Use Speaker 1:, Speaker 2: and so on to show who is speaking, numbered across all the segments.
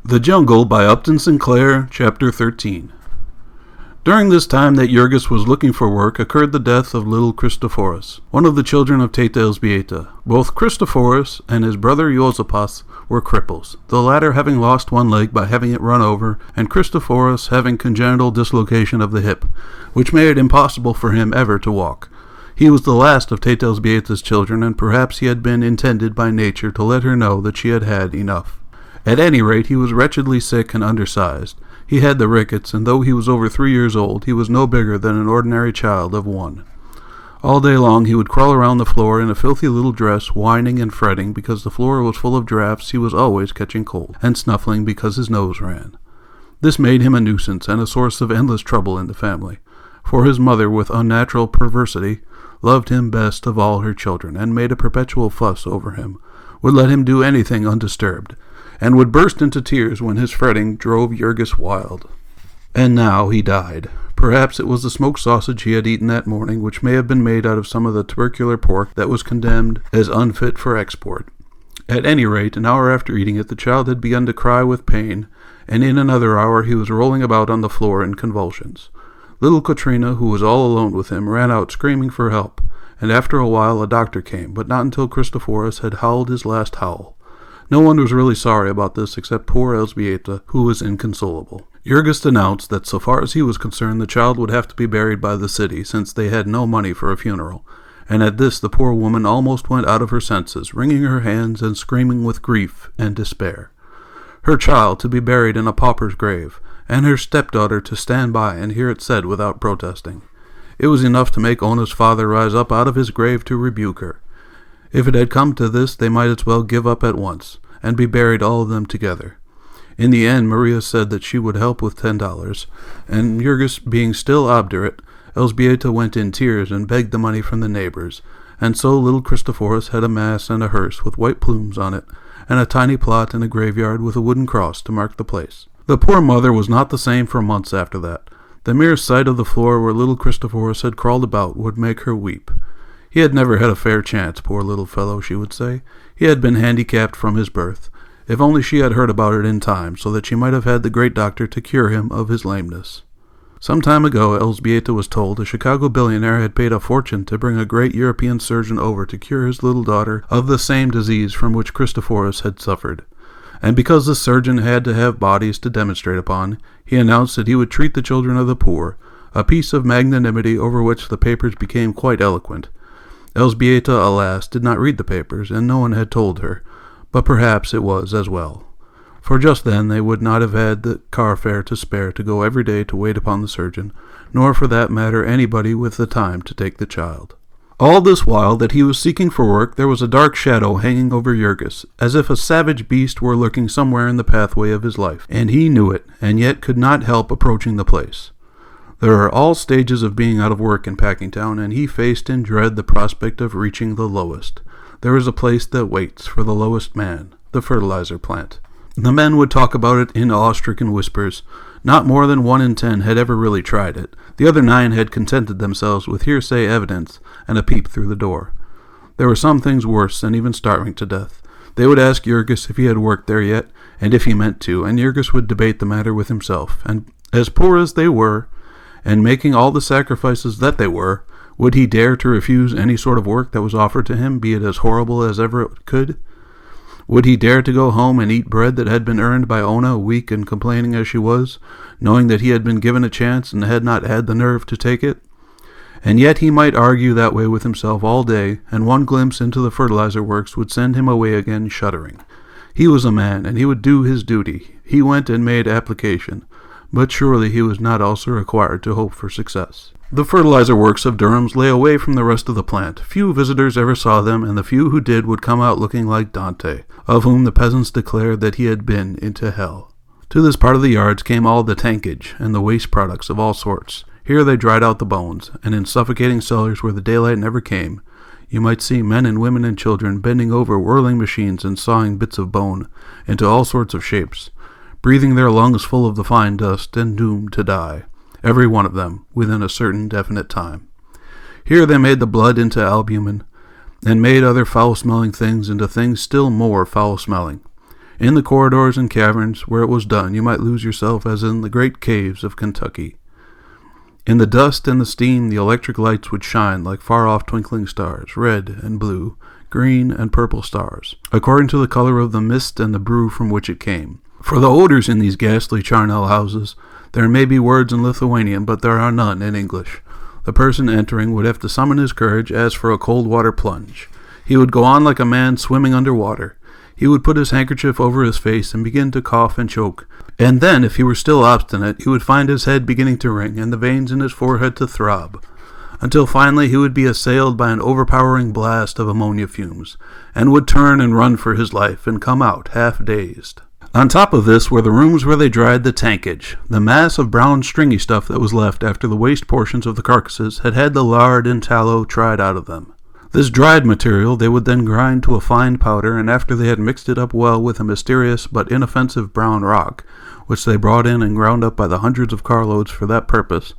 Speaker 1: The Jungle by Upton Sinclair, Chapter 13. During this time that Jurgis was looking for work occurred the death of little Christophorus, one of the children of Teta Elzbieta. Both Christophorus and his brother Josipas were cripples, the latter having lost one leg by having it run over, and Christophorus having congenital dislocation of the hip, which made it impossible for him ever to walk. He was the last of Teta Elzbieta's children, and perhaps he had been intended by nature to let her know that she had had enough. At any rate, he was wretchedly sick and undersized. He had the rickets, and though he was over 3 years old, he was no bigger than an ordinary child of 1. All day long he would crawl around the floor in a filthy little dress, whining and fretting because the floor was full of draughts. He was always catching cold, and snuffling because his nose ran. This made him a nuisance and a source of endless trouble in the family, for his mother, with unnatural perversity, loved him best of all her children, and made a perpetual fuss over him, would let him do anything undisturbed, and would burst into tears when his fretting drove Jurgis wild. And now he died. Perhaps it was the smoked sausage he had eaten that morning, which may have been made out of some of the tubercular pork that was condemned as unfit for export. At any rate, an hour after eating it, the child had begun to cry with pain, and in another hour he was rolling about on the floor in convulsions. Little Katrina, who was all alone with him, ran out screaming for help, and after a while a doctor came, but not until Christophorus had howled his last howl. No one was really sorry about this except poor Elzbieta, who was inconsolable. Jurgis announced that so far as he was concerned the child would have to be buried by the city, since they had no money for a funeral, and at this the poor woman almost went out of her senses, wringing her hands and screaming with grief and despair. Her child to be buried in a pauper's grave, and her stepdaughter to stand by and hear it said without protesting. It was enough to make Ona's father rise up out of his grave to rebuke her. If it had come to this, they might as well give up at once, and be buried all of them together. In the end, Maria said that she would help with $10, and Jurgis being still obdurate, Elzbieta went in tears and begged the money from the neighbors, and so little Christophorus had a mass and a hearse with white plumes on it, and a tiny plot in a graveyard with a wooden cross to mark the place. The poor mother was not the same for months after that. The mere sight of the floor where little Christophorus had crawled about would make her weep. He had never had a fair chance, poor little fellow, she would say. He had been handicapped from his birth. If only she had heard about it in time, so that she might have had the great doctor to cure him of his lameness. Some time ago, Elzbieta was told a Chicago billionaire had paid a fortune to bring a great European surgeon over to cure his little daughter of the same disease from which Christophorus had suffered. And because the surgeon had to have bodies to demonstrate upon, he announced that he would treat the children of the poor, a piece of magnanimity over which the papers became quite eloquent. Elzbieta, alas, did not read the papers, and no one had told her, but perhaps it was as well. For just then they would not have had the car fare to spare to go every day to wait upon the surgeon, nor for that matter anybody with the time to take the child. All this while that he was seeking for work, there was a dark shadow hanging over Jurgis, as if a savage beast were lurking somewhere in the pathway of his life, and he knew it, and yet could not help approaching the place. There are all stages of being out of work in Packingtown, and he faced in dread the prospect of reaching the lowest. There is a place that waits for the lowest man, the fertilizer plant. The men would talk about it in awe-stricken whispers. Not more than 1 in 10 had ever really tried it. The other 9 had contented themselves with hearsay evidence and a peep through the door. There were some things worse than even starving to death. They would ask Jurgis if he had worked there yet, and if he meant to, and Jurgis would debate the matter with himself. And as poor as they were, and making all the sacrifices that they were, would he dare to refuse any sort of work that was offered to him, be it as horrible as ever it could? Would he dare to go home and eat bread that had been earned by Ona, weak and complaining as she was, knowing that he had been given a chance and had not had the nerve to take it? And yet he might argue that way with himself all day, and one glimpse into the fertilizer works would send him away again shuddering. He was a man, and he would do his duty. He went and made application. But surely he was not also required to hope for success. The fertilizer works of Durham's lay away from the rest of the plant. Few visitors ever saw them, and the few who did would come out looking like Dante, of whom the peasants declared that he had been into hell. To this part of the yards came all the tankage and the waste products of all sorts. Here they dried out the bones, and in suffocating cellars where the daylight never came, you might see men and women and children bending over whirling machines and sawing bits of bone into all sorts of shapes, breathing their lungs full of the fine dust and doomed to die, every one of them, within a certain definite time. Here they made the blood into albumin, and made other foul-smelling things into things still more foul-smelling. In the corridors and caverns where it was done, you might lose yourself as in the great caves of Kentucky. In the dust and the steam, the electric lights would shine like far-off twinkling stars, red and blue, green and purple stars, according to the color of the mist and the brew from which it came. For the odors in these ghastly charnel houses, there may be words in Lithuanian, but there are none in English. The person entering would have to summon his courage as for a cold water plunge. He would go on like a man swimming under water. He would put his handkerchief over his face and begin to cough and choke. And then, if he were still obstinate, he would find his head beginning to ring and the veins in his forehead to throb, until finally he would be assailed by an overpowering blast of ammonia fumes, and would turn and run for his life and come out half-dazed. On top of this were the rooms where they dried the tankage, the mass of brown stringy stuff that was left after the waste portions of the carcasses had had the lard and tallow tried out of them. This dried material they would then grind to a fine powder, and after they had mixed it up well with a mysterious but inoffensive brown rock, which they brought in and ground up by the hundreds of carloads for that purpose,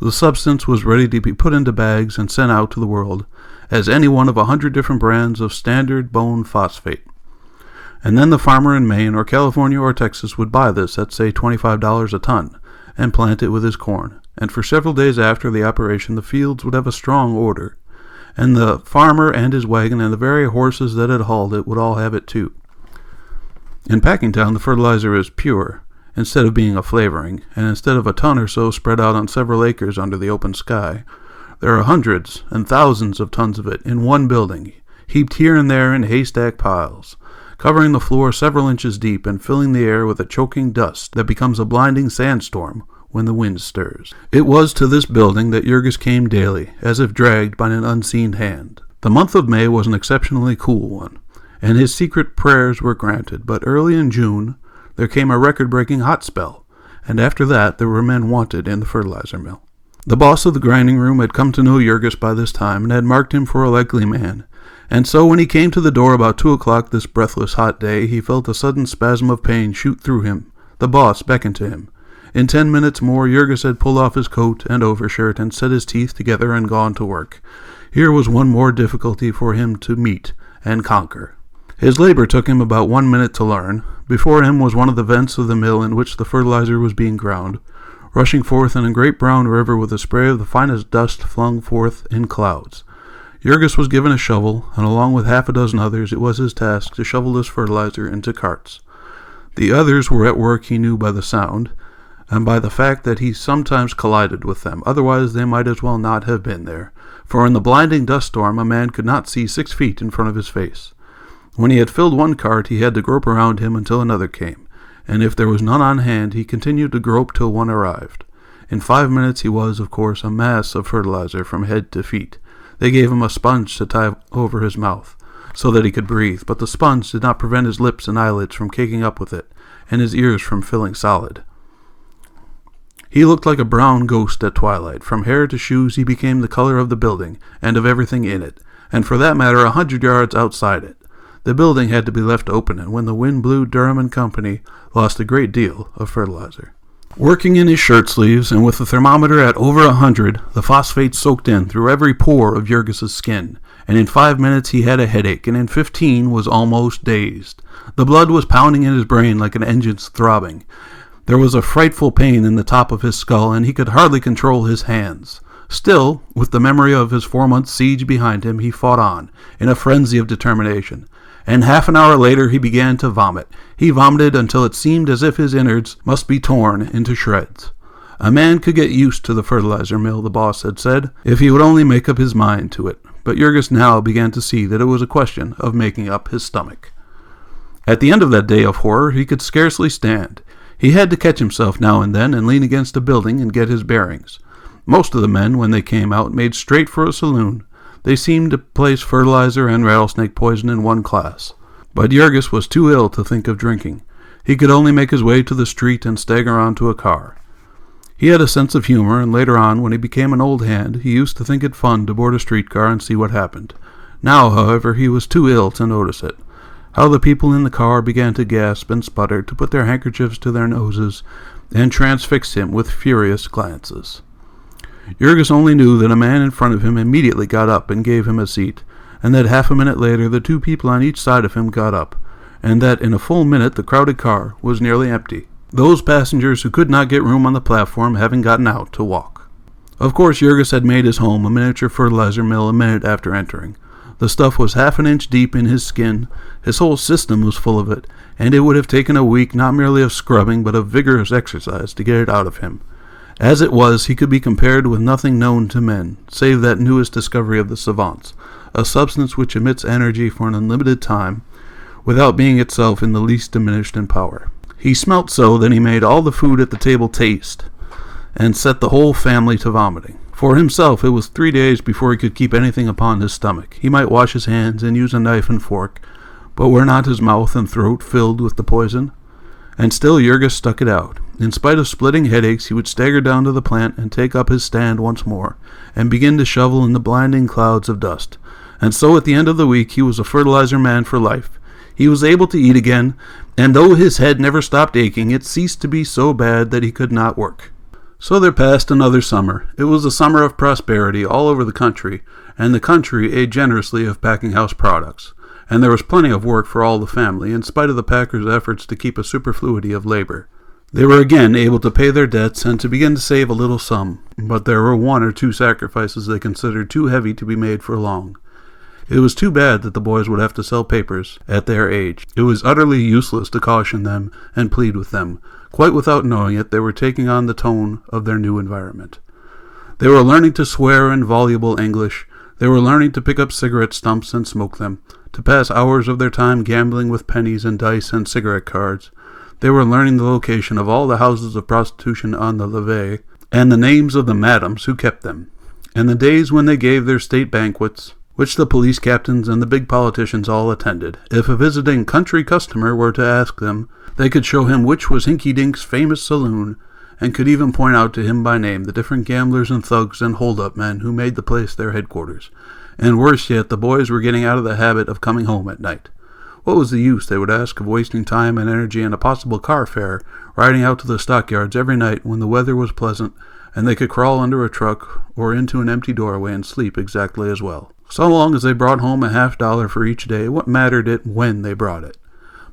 Speaker 1: the substance was ready to be put into bags and sent out to the world as any one of 100 different brands of standard bone phosphate. And then the farmer in Maine or California or Texas would buy this at, say, $25 a ton, and plant it with his corn, and for several days after the operation the fields would have a strong odor, and the farmer and his wagon and the very horses that had hauled it would all have it too. In Packingtown the fertilizer is pure, instead of being a flavoring, and instead of a ton or so spread out on several acres under the open sky, there are hundreds and thousands of tons of it in one building, heaped here and there in haystack piles, covering the floor several inches deep and filling the air with a choking dust that becomes a blinding sandstorm when the wind stirs. It was to this building that Jurgis came daily, as if dragged by an unseen hand. The month of May was an exceptionally cool one, and his secret prayers were granted, but early in June there came a record-breaking hot spell, and after that there were men wanted in the fertilizer mill. The boss of the grinding room had come to know Jurgis by this time, and had marked him for a likely man, and so when he came to the door about 2 o'clock this breathless hot day, he felt a sudden spasm of pain shoot through him. The boss beckoned to him. In 10 minutes more, Jurgis had pulled off his coat and overshirt and set his teeth together and gone to work. Here was one more difficulty for him to meet and conquer. His labor took him about 1 minute to learn. Before him was one of the vents of the mill in which the fertilizer was being ground, rushing forth in a great brown river with a spray of the finest dust flung forth in clouds. Jurgis was given a shovel, and along with half a dozen others, it was his task to shovel this fertilizer into carts. The others were at work, he knew by the sound, and by the fact that he sometimes collided with them. Otherwise they might as well not have been there, for in the blinding dust storm a man could not see 6 feet in front of his face. When he had filled one cart, he had to grope around him until another came, and if there was none on hand, he continued to grope till one arrived. In 5 minutes he was, of course, a mass of fertilizer from head to feet. They gave him a sponge to tie over his mouth, so that he could breathe, but the sponge did not prevent his lips and eyelids from caking up with it, and his ears from filling solid. He looked like a brown ghost at twilight. From hair to shoes he became the color of the building, and of everything in it, and for that matter 100 yards outside it. The building had to be left open, and when the wind blew, Durham and Company lost a great deal of fertilizer. Working in his shirt sleeves, and with the thermometer at over 100, the phosphate soaked in through every pore of Jurgis's skin, and in 5 minutes he had a headache, and in 15 was almost dazed. The blood was pounding in his brain like an engine's throbbing. There was a frightful pain in the top of his skull, and he could hardly control his hands. Still, with the memory of his 4-month siege behind him, he fought on, in a frenzy of determination. And half an hour later he began to vomit. He vomited until it seemed as if his innards must be torn into shreds. A man could get used to the fertilizer mill, the boss had said, if he would only make up his mind to it. But Jurgis now began to see that it was a question of making up his stomach. At the end of that day of horror he could scarcely stand. He had to catch himself now and then and lean against a building and get his bearings. Most of the men, when they came out, made straight for a saloon. They seemed to place fertilizer and rattlesnake poison in one class. But Jurgis was too ill to think of drinking. He could only make his way to the street and stagger on to a car. He had a sense of humor, and later on, when he became an old hand, he used to think it fun to board a streetcar and see what happened. Now, however, he was too ill to notice it. How the people in the car began to gasp and sputter, to put their handkerchiefs to their noses, and transfix him with furious glances. Jurgis only knew that a man in front of him immediately got up and gave him a seat, and that half a minute later the 2 people on each side of him got up, and that in a full minute the crowded car was nearly empty, those passengers who could not get room on the platform having gotten out to walk. Of course, Jurgis had made his home a miniature fertilizer mill a minute after entering. The stuff was half an inch deep in his skin, his whole system was full of it, and it would have taken a week not merely of scrubbing but of vigorous exercise to get it out of him. As it was, he could be compared with nothing known to men, save that newest discovery of the savants, a substance which emits energy for an unlimited time, without being itself in the least diminished in power. He smelt so that he made all the food at the table taste, and set the whole family to vomiting. For himself, it was 3 days before he could keep anything upon his stomach. He might wash his hands and use a knife and fork, but were not his mouth and throat filled with the poison? And still Jurgis stuck it out. In spite of splitting headaches, he would stagger down to the plant and take up his stand once more, and begin to shovel in the blinding clouds of dust. And so at the end of the week he was a fertilizer man for life. He was able to eat again, and though his head never stopped aching, it ceased to be so bad that he could not work. So there passed another summer. It was a summer of prosperity all over the country, and the country ate generously of packing house products. And there was plenty of work for all the family, in spite of the packers' efforts to keep a superfluity of labor. They were again able to pay their debts and to begin to save a little sum, but there were 1 or 2 sacrifices they considered too heavy to be made for long. It was too bad that the boys would have to sell papers at their age. It was utterly useless to caution them and plead with them. Quite without knowing it, they were taking on the tone of their new environment. They were learning to swear in voluble English. They were learning to pick up cigarette stumps and smoke them, to pass hours of their time gambling with pennies and dice and cigarette cards. They were learning the location of all the houses of prostitution on the levee, and the names of the madams who kept them, and the days when they gave their state banquets, which the police captains and the big politicians all attended. If a visiting country customer were to ask them, they could show him which was Hinky Dink's famous saloon, and could even point out to him by name the different gamblers and thugs and hold-up men who made the place their headquarters. And worse yet, the boys were getting out of the habit of coming home at night. What was the use, they would ask, of wasting time and energy and a possible car fare, riding out to the stockyards every night when the weather was pleasant, and they could crawl under a truck or into an empty doorway and sleep exactly as well. So long as they brought home a $50 for each day, what mattered it when they brought it?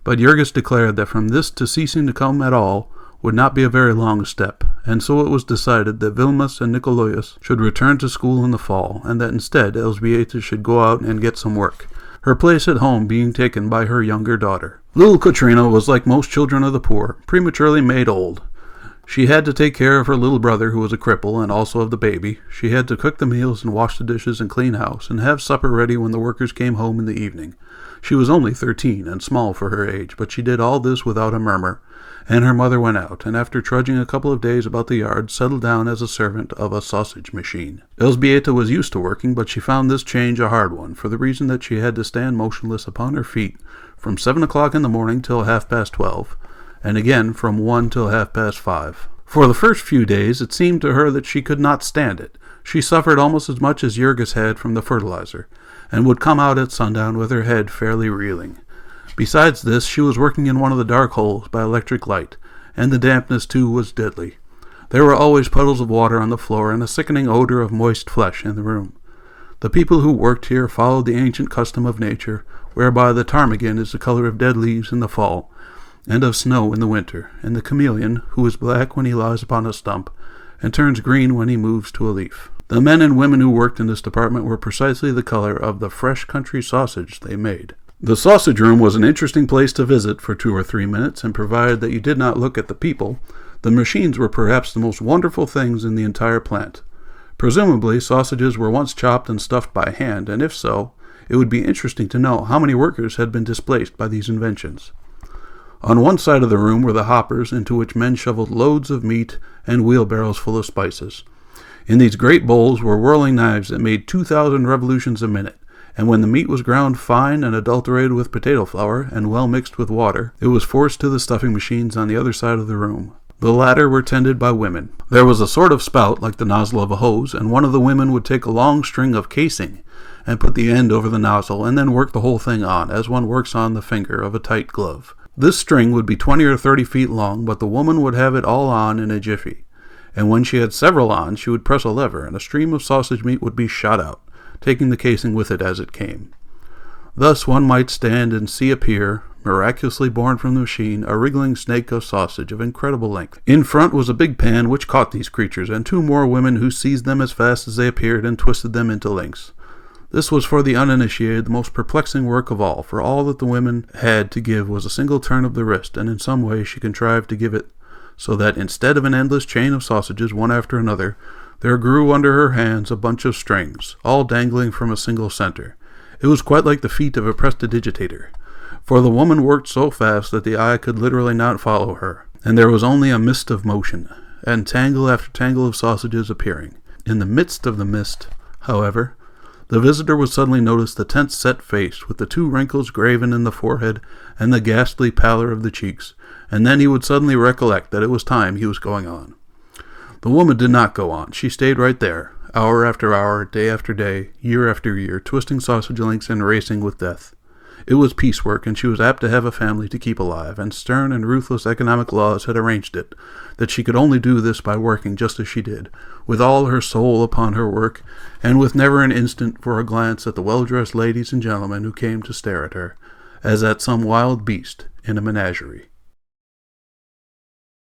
Speaker 1: But Jurgis declared that from this to ceasing to come at all would not be a very long step, and so it was decided that Vilmas and Nicolaus should return to school in the fall, and that instead Elzbieta should go out and get some work, her place at home being taken by her younger daughter. Little Katrina was like most children of the poor, prematurely made old. She had to take care of her little brother, who was a cripple, and also of the baby. She had to cook the meals and wash the dishes and clean house, and have supper ready when the workers came home in the evening. She was only 13 and small for her age, but she did all this without a murmur, and her mother went out, and after trudging a couple of days about the yard, settled down as a servant of a sausage machine. Elzbieta was used to working, but she found this change a hard one, for the reason that she had to stand motionless upon her feet from 7 o'clock in the morning till 12:30, and again from 1 till 5:30. For the first few days it seemed to her that she could not stand it. She suffered almost as much as Jurgis had from the fertilizer, and would come out at sundown with her head fairly reeling. Besides this, she was working in one of the dark holes by electric light, and the dampness too was deadly. There were always puddles of water on the floor and a sickening odor of moist flesh in the room. The people who worked here followed the ancient custom of nature, whereby the ptarmigan is the color of dead leaves in the fall, and of snow in the winter, and the chameleon, who is black when he lies upon a stump, and turns green when he moves to a leaf. The men and women who worked in this department were precisely the color of the fresh country sausage they made. The sausage room was an interesting place to visit for 2 or 3 minutes, and provided that you did not look at the people, the machines were perhaps the most wonderful things in the entire plant. Presumably, sausages were once chopped and stuffed by hand, and if so, it would be interesting to know how many workers had been displaced by these inventions. On one side of the room were the hoppers, into which men shoveled loads of meat and wheelbarrows full of spices. In these great bowls were whirling knives that made 2,000 revolutions a minute, and when the meat was ground fine and adulterated with potato flour and well mixed with water, it was forced to the stuffing machines on the other side of the room. The latter were tended by women. There was a sort of spout like the nozzle of a hose, and one of the women would take a long string of casing and put the end over the nozzle, and then work the whole thing on, as one works on the finger of a tight glove. This string would be 20 or 30 feet long, but the woman would have it all on in a jiffy. And when she had several on, she would press a lever, and a stream of sausage meat would be shot out, taking the casing with it as it came. Thus one might stand and see appear, miraculously born from the machine, a wriggling snake of sausage of incredible length. In front was a big pan which caught these creatures, and 2 more women who seized them as fast as they appeared and twisted them into links. This was for the uninitiated the most perplexing work of all, for all that the women had to give was a single turn of the wrist, and in some way she contrived to give it so that instead of an endless chain of sausages, one after another, there grew under her hands a bunch of strings, all dangling from a single center. It was quite like the feat of a prestidigitator, for the woman worked so fast that the eye could literally not follow her, and there was only a mist of motion, and tangle after tangle of sausages appearing. In the midst of the mist, however, the visitor would suddenly notice the tense set face, with the 2 wrinkles graven in the forehead and the ghastly pallor of the cheeks, and then he would suddenly recollect that it was time he was going on. The woman did not go on. She stayed right there, hour after hour, day after day, year after year, twisting sausage links and racing with death. It was piecework, and she was apt to have a family to keep alive, and stern and ruthless economic laws had arranged it, that she could only do this by working just as she did, with all her soul upon her work, and with never an instant for a glance at the well-dressed ladies and gentlemen who came to stare at her, as at some wild beast in a menagerie.